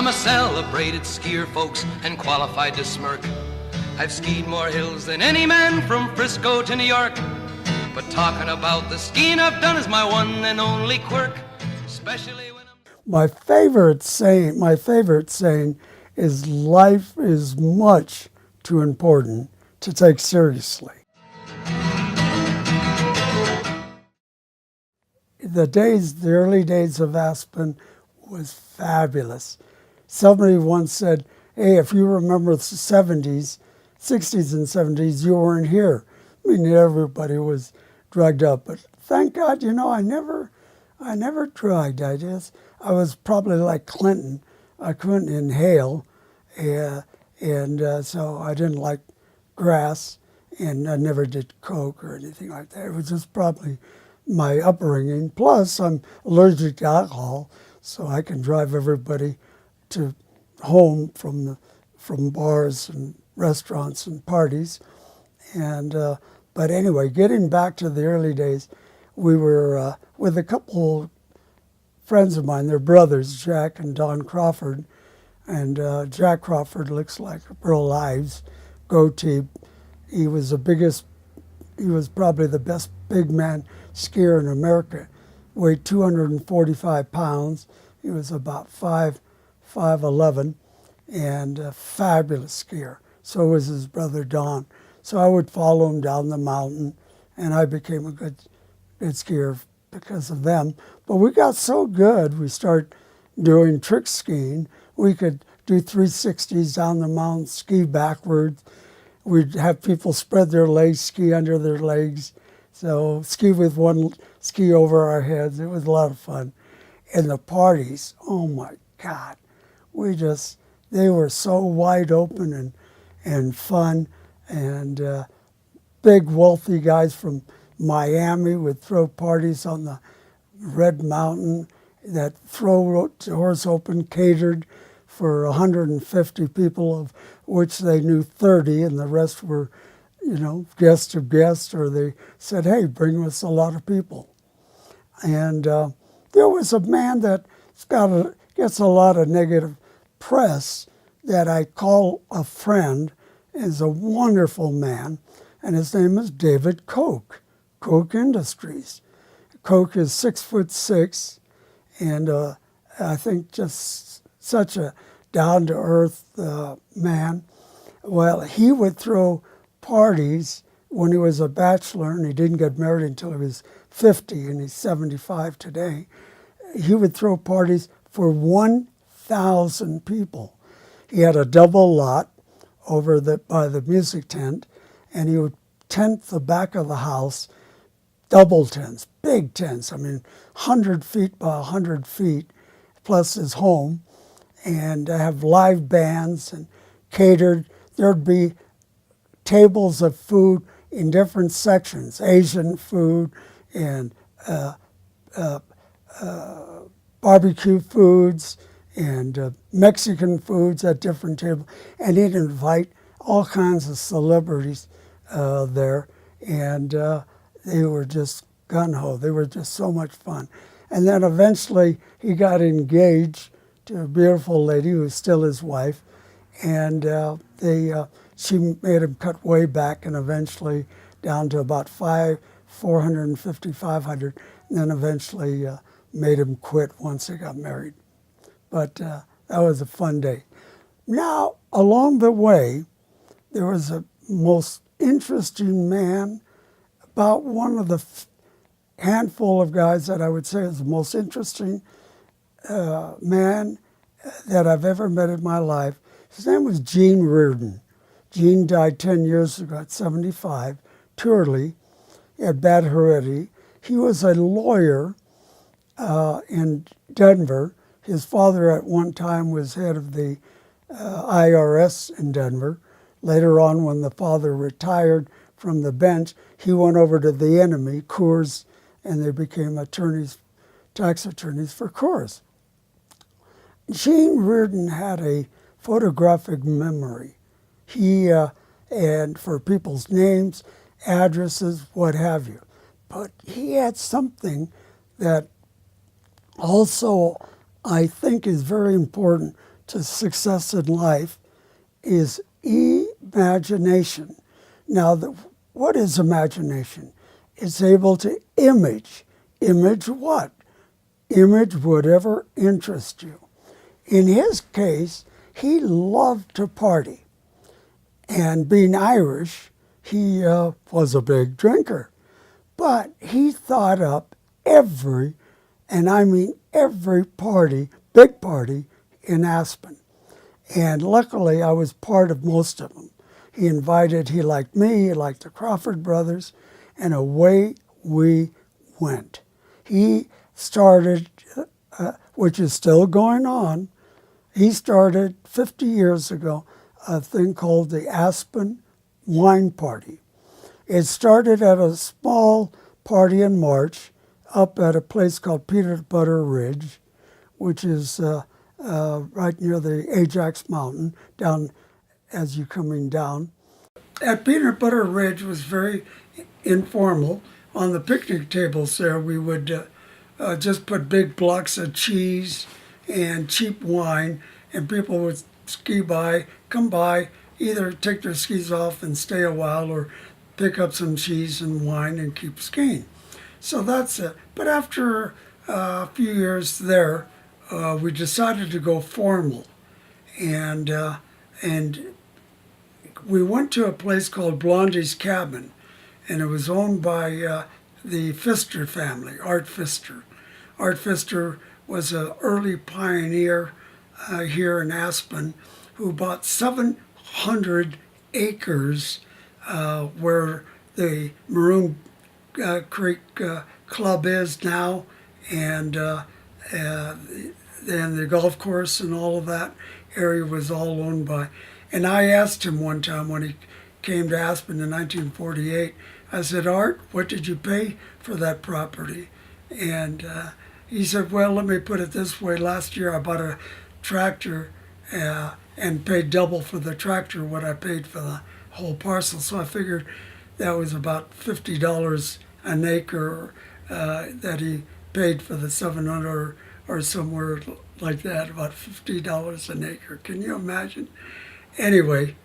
I'm a celebrated skier, folks, and qualified to smirk. I've skied more hills than any man from Frisco to New York. But talking about the skiing I've done is my one and only quirk, especially when I'm... My favorite saying is life is much too important to take seriously. The early days of Aspen was fabulous. Somebody once said, hey, if you remember the 60s and 70s, you weren't here. I mean, everybody was drugged up, but thank God, I never drugged. I was probably like Clinton. I couldn't inhale, and so I didn't like grass, and I never did coke or anything like that. It was just probably my upbringing. Plus, I'm allergic to alcohol, so I can drive everybody to home from bars and restaurants and parties. And but anyway, getting back to the early days, we were with a couple friends of mine. They're brothers, Jack and Don Crawford. And Jack Crawford looks like Earl Ives, goatee. He was probably the best big man skier in America. Weighed 245 pounds. He was about 5'11", and a fabulous skier. So was his brother Don. So I would follow him down the mountain, and I became a good skier because of them. But we got so good, we started doing trick skiing. We could do 360s down the mountain, ski backwards. We'd have people spread their legs, ski under their legs. So ski with one ski over our heads. It was a lot of fun. And the parties, oh my God, they were so wide open and fun. And big wealthy guys from Miami would throw parties on the Red Mountain that throw doors open, catered for 150 people, of which they knew 30, and the rest were, guest to guest, or they said, hey, bring us a lot of people. And there was a man that gets a lot of negative press that I call a friend, is a wonderful man, and his name is David Koch Industries. Koch is 6'6", and I think just such a down-to-earth man. Well, he would throw parties when he was a bachelor, and he didn't get married until he was 50, and he's 75 today. He would throw parties for 1,000 people. He had a double lot by the music tent, and he would tent the back of the house, double tents, big tents, 100 feet by 100 feet, plus his home, and have live bands and catered. There'd be tables of food in different sections, Asian food and barbecue foods and Mexican foods at different tables. And he'd invite all kinds of celebrities there, and they were just gung-ho. They were just so much fun. And then eventually he got engaged to a beautiful lady who's still his wife, and she made him cut way back, and eventually down to about 450, 500, and then eventually made him quit once they got married. But that was a fun day. Now, along the way, there was a most interesting man, about one of the handful of guys that I would say is the most interesting man that I've ever met in my life. His name was Gene Reardon. Gene died 10 years ago at 75, too early. He had bad heredity. He was a lawyer in Denver. His father at one time was head of the IRS in Denver. Later on, when the father retired from the bench, he went over to the enemy, Coors, and they became tax attorneys for Coors. Gene Reardon had a photographic memory. He, and for people's names, addresses, what have you. But he had something that also I think is very important to success in life is imagination. Now, what is imagination? It's able to image. Image what? Image whatever interests you. In his case, he loved to party. And being Irish, he was a big drinker. But he thought up every, and I mean every party, big party in Aspen. And luckily, I was part of most of them. He liked me, he liked the Crawford brothers, and away we went. He started, which is still going on, he started 50 years ago a thing called the Aspen Wine Party. It started at a small party in March up at a place called Peanut Butter Ridge, which is right near the Ajax Mountain, down as you're coming down. At Peanut Butter Ridge was very informal. On the picnic tables there, we would just put big blocks of cheese and cheap wine, and people would come by, either take their skis off and stay a while, or pick up some cheese and wine and keep skiing. So that's it. But after a few years there, we decided to go formal, and we went to a place called Blondie's Cabin, and it was owned by the Pfister family, Art Pfister. Art Pfister was an early pioneer here in Aspen who bought 700 acres where the Maroon Creek Club is now, and the golf course and all of that area was all owned by. And I asked him one time when he came to Aspen in 1948, I said, Art, what did you pay for that property? And he said, well, let me put it this way. Last year I bought a tractor and paid double for the tractor what I paid for the whole parcel. So I figured that was about $50 an acre that he paid for the 700 or somewhere like that, about $50 an acre. Can you imagine? Anyway,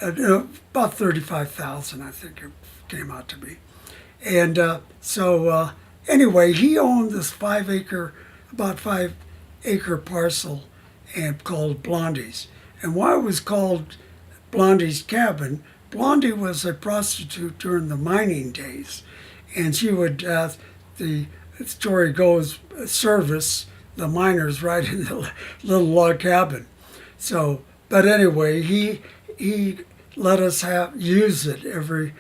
about 35,000, I think it came out to be. And anyway, he owned this about 5 acre parcel and called Blondie's. And why it was called Blondie's Cabin, Blondie was a prostitute during the mining days. And she would, the story goes, service the miners right in the little log cabin. So, but anyway, he let us use it every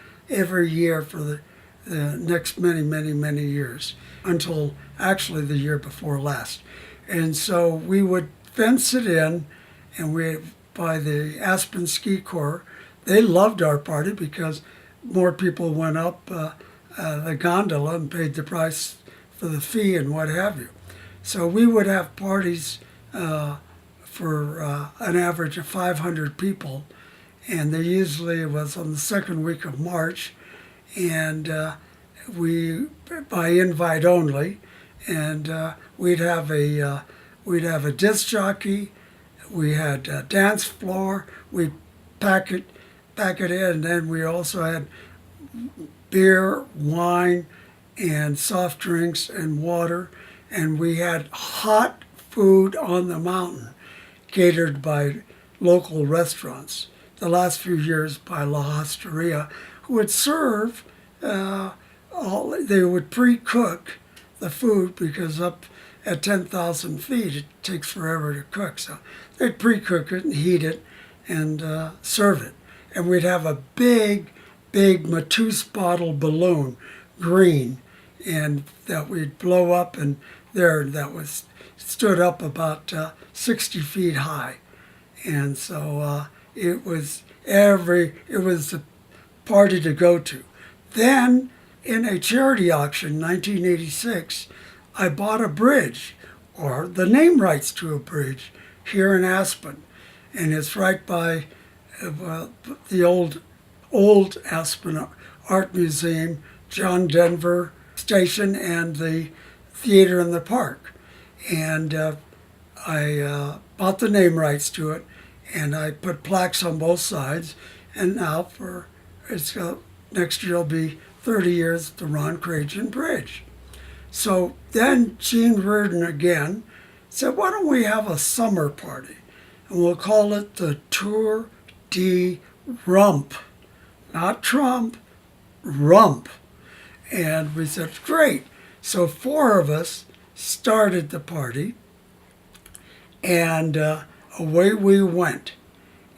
year for the next many years, until actually the year before last. And so we would fence it in, and by the Aspen Ski Corps, they loved our party because more people went up the gondola and paid the price for the fee and what have you. So we would have parties for an average of 500 people, and they usually was on the second week of March, and we by invite only, and we'd have a disc jockey, we had a dance floor, we'd pack it in, and then we also had beer, wine, and soft drinks and water, and we had hot food on the mountain catered by local restaurants. The last few years by La Hosteria, who would serve, they would pre-cook the food because up at 10,000 feet it takes forever to cook. So they'd pre-cook it and heat it and serve it. And we'd have a big Matus bottle balloon, green, and that we'd blow up, and that stood up about 60 feet high. And so it was the party to go to. Then in a charity auction in 1986, I bought a bridge, or the name rights to a bridge, here in Aspen. And it's right by the old Aspen Art Museum, John Denver Station, and the theater in the park. And I bought the name rights to it, and I put plaques on both sides. And now for it's next year will be 30 years at the Ron Krajian Bridge. So then Gene Reardon again said, why don't we have a summer party? And we'll call it the Tour de Rump. Not Trump, Rump. And we said, great. So four of us started the party, and away we went.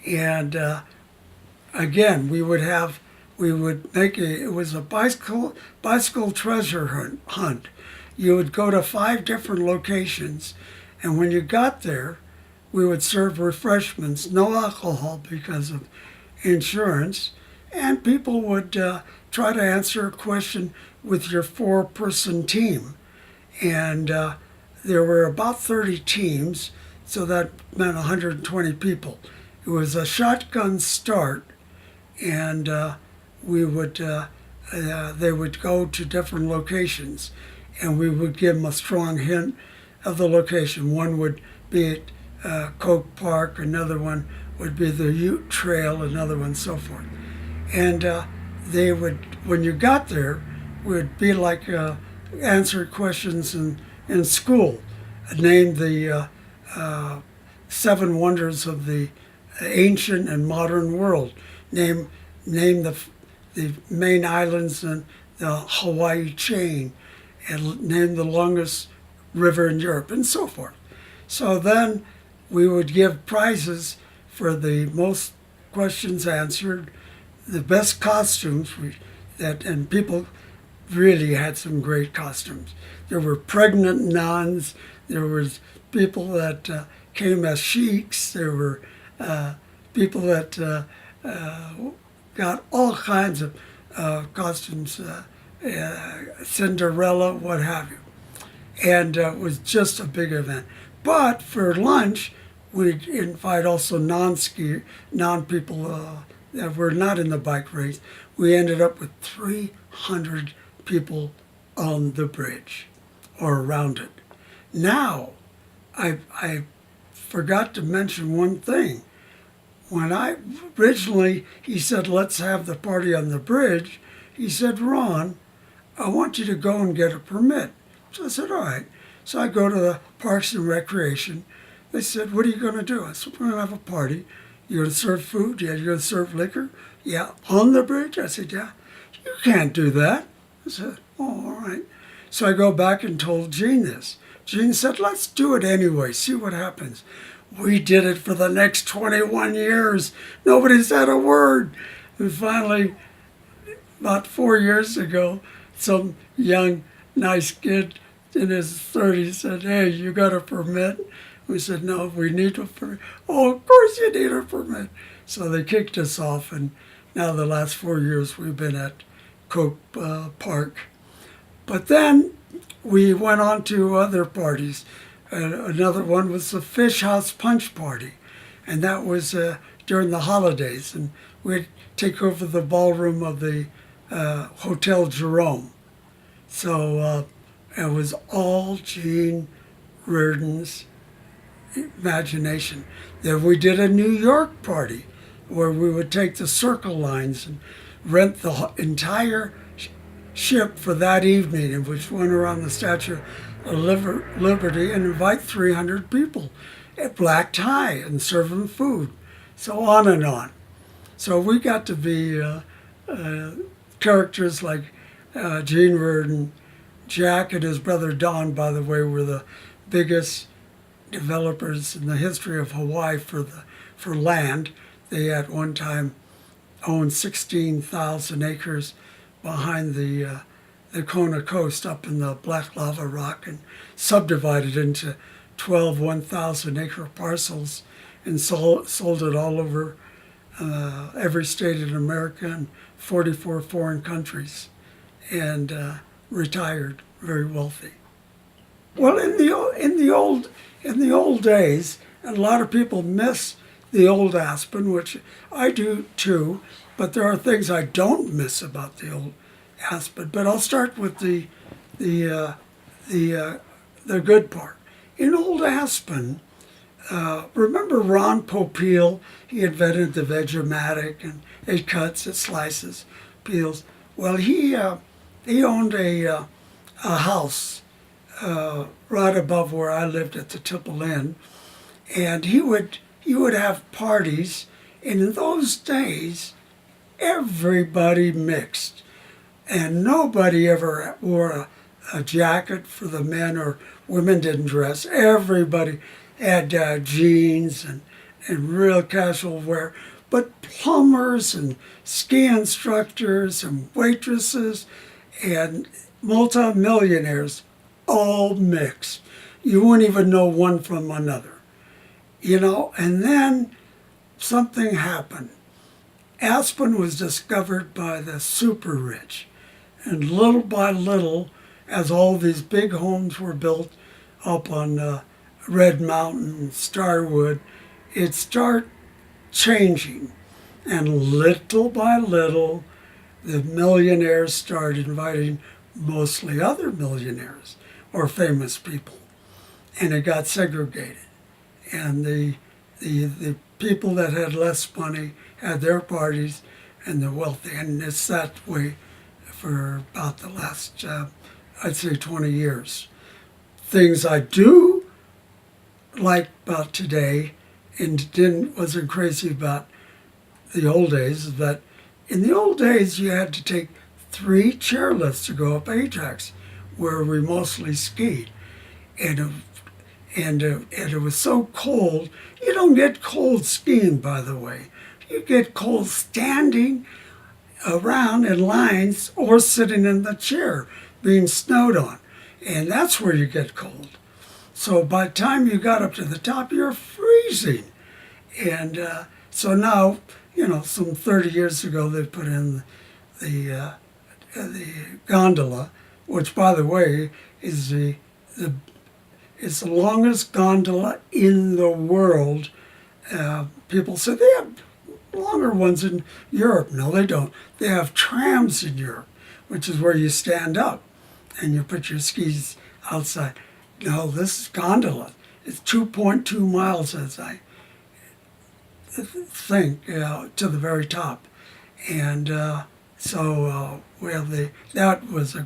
And again, we would make it was a bicycle treasure hunt. You would go to 5 different locations, and when you got there, we would serve refreshments, no alcohol because of insurance, and people would try to answer a question with your 4-person team. And there were about 30 teams, so that meant 120 people. It was a shotgun start, and we would they would go to different locations, and we would give them a strong hint of the location. One would be at Coke Park, another one would be the Ute Trail, another one, so forth. And they would, when you got there, would be like answer questions in school. Name the 7 wonders of the ancient and modern world. Name the main islands in the Hawaii chain, and name the longest river in Europe, and so forth. So then we would give prizes for the most questions answered, the best costumes and people really had some great costumes. There were pregnant nuns. There was people that came as sheiks. There were people that got all kinds of costumes, Cinderella, what have you. And it was just a big event. But for lunch, we'd invite also non-people that were not in the bike race. We ended up with 300 people on the bridge or around it. Now, I forgot to mention one thing. When originally he said, let's have the party on the bridge, he said, Ron, I want you to go and get a permit. So I said, all right. So I go to the Parks and Recreation. They said, what are you going to do? I said, we're going to have a party. You're going to serve food? Yeah. You're going to serve liquor? Yeah. On the bridge? I said, yeah. You can't do that. I said, oh, all right. So I go back and told Gene this. Gene said, let's do it anyway, see what happens. We did it for the next 21 years. Nobody said a word. And finally, about 4 years ago, some young, nice kid in his 30s said, hey, you got a permit? We said, no, we need a permit. Oh, of course you need a permit. So they kicked us off, and now the last 4 years we've been at Coke Park. But then we went on to other parties. Another one was the Fish House Punch Party, and that was during the holidays. And we'd take over the ballroom of the Hotel Jerome. So it was all Gene Reardon's imagination. Then we did a New York party where we would take the Circle Lines and rent the entire ship for that evening, which went around the Statue of Liberty, and invite 300 people at black tie and serve them food. So on and on. So we got to be characters like Gene Reardon. Jack and his brother Don, by the way, were the biggest developers in the history of Hawaii for land. They at one time owned 16,000 acres behind the Kona coast up in the Black Lava Rock, and subdivided into 12 1,000-acre parcels and sold it all over every state in America and 44 foreign countries, and retired very wealthy. Well, in the old days, and a lot of people miss the old Aspen, which I do too, but there are things I don't miss about the old Aspen. But I'll start with the good part. In old Aspen, remember Ron Popeil? He invented the Vegematic, and it cuts, it slices, peels. Well, he owned a house right above where I lived at the Tipple Inn, and he would have parties, and in those days, everybody mixed, and nobody ever wore a jacket for the men, or women didn't dress. Everybody had jeans and real casual wear, but plumbers and ski instructors and waitresses and multimillionaires all mixed. You wouldn't even know one from another, and then something happened. Aspen was discovered by the super rich, and little by little, as all these big homes were built up on Red Mountain, Starwood, it started changing. And little by little, the millionaires started inviting mostly other millionaires or famous people, and it got segregated. And the people that had less money had their parties, and the wealthy, and it's that way for about the last, I'd say, 20 years. Things I do like about today, and wasn't crazy about the old days, is that in the old days you had to take 3 chairlifts to go up Ajax, where we mostly skied, and it was so cold. You don't get cold skiing, by the way. You get cold standing around in lines or sitting in the chair being snowed on, and that's where you get cold. So by the time you got up to the top, you're freezing. And so now, some 30 years ago, they put in the gondola, which, by the way, is it's the longest gondola in the world. People say they have longer ones in Europe. No, they don't. They have trams in Europe, which is where you stand up and you put your skis outside. No, this is gondola. It's 2.2 miles, as I think, to the very top. And so that was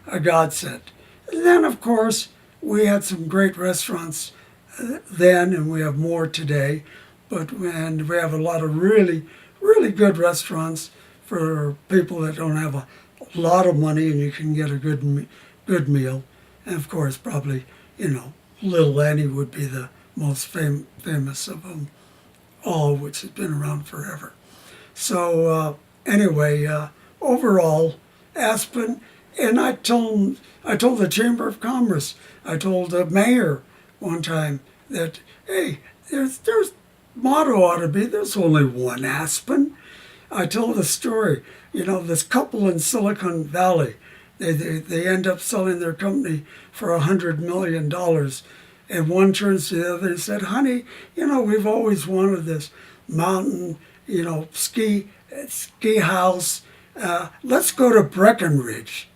a godsend. And then, of course, we had some great restaurants then, and we have more today. And we have a lot of really, really good restaurants for people that don't have a lot of money, and you can get a good meal. And of course, probably, Little Annie would be the most famous of them all, which has been around forever. So anyway, overall, Aspen, and I told the Chamber of Commerce, I told the mayor one time that, hey, there's motto ought to be, there's only one Aspen. I told the story, this couple in Silicon Valley, they end up selling their company for $100 million. And one turns to the other and said, honey, we've always wanted this mountain, ski house. Let's go to Breckenridge.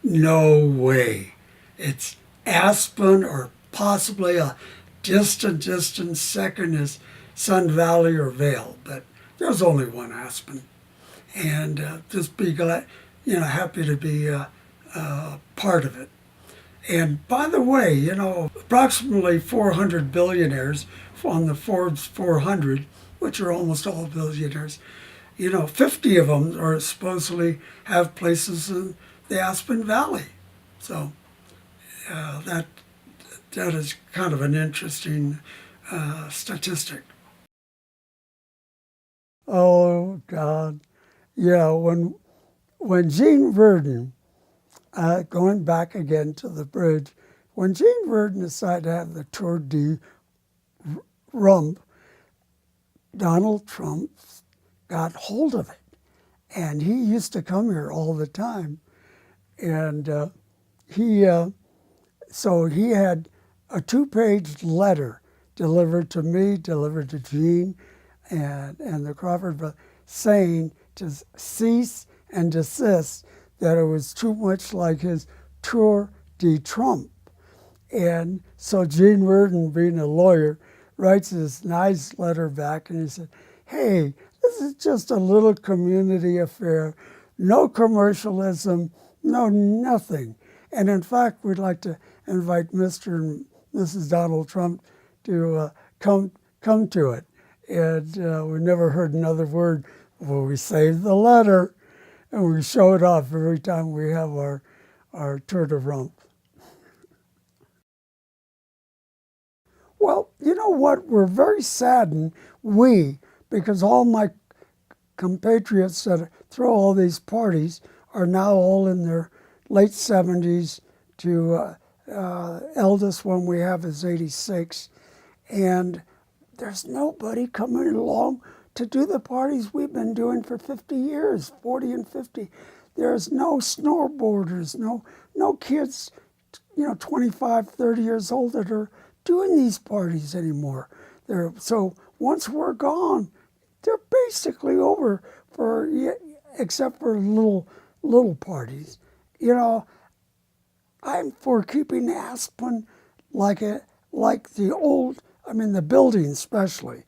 No way. It's Aspen, or possibly a distant second is Sun Valley or Vail, but there's only one Aspen. And just be glad, happy to be part of it. And by the way, approximately 400 billionaires on the Forbes 400, which are almost all billionaires, 50 of them are supposedly have places in the Aspen Valley. So that is kind of an interesting statistic. Oh God, yeah. When Gene Verdon, going back again to the bridge, when Gene Verdon decided to have the Tour de Rump, Donald Trump got hold of it, and he used to come here all the time, and so he had a 2-page letter delivered to me, delivered to Gene, and the Crawford brothers, saying to cease and desist, that it was too much like his Tour de Trump. And so Gene Reardon, being a lawyer, writes this nice letter back, and he said, hey, this is just a little community affair, no commercialism, no nothing. And in fact, we'd like to invite Mr. and Mrs. Donald Trump to come to it. And we never heard another word. Well, we saved the letter, and we show it off every time we have our tour de rump. Well, you know what? We're very saddened, because all my compatriots that throw all these parties are now all in their late 70s to eldest one we have is 86. And there's nobody coming along to do the parties we've been doing for 50 years, 40 and 50. There's no snowboarders, no kids, 25, 30 years old that are doing these parties anymore. So once we're gone, they're basically over except for little parties. I'm for keeping Aspen like the old, the building especially.